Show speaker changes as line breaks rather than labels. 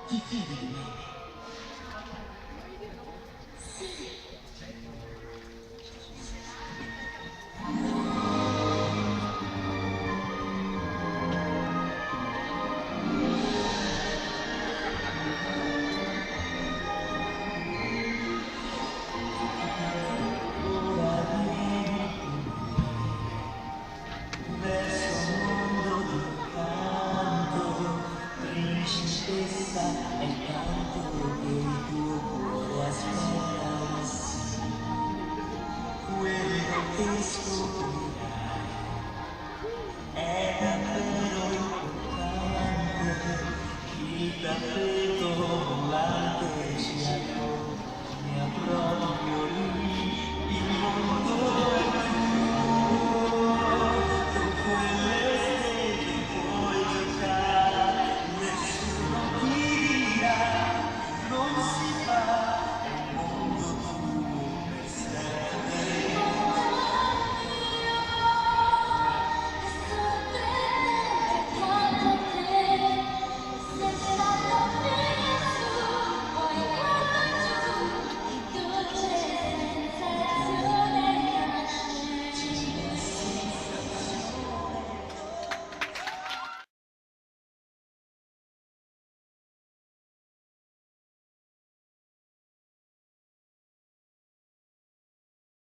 Ti fidi di me? Ora vieni verso un mondo d'incanto, principessa, è il canto che il tuo cuore aspetta, sì, quello che scopri.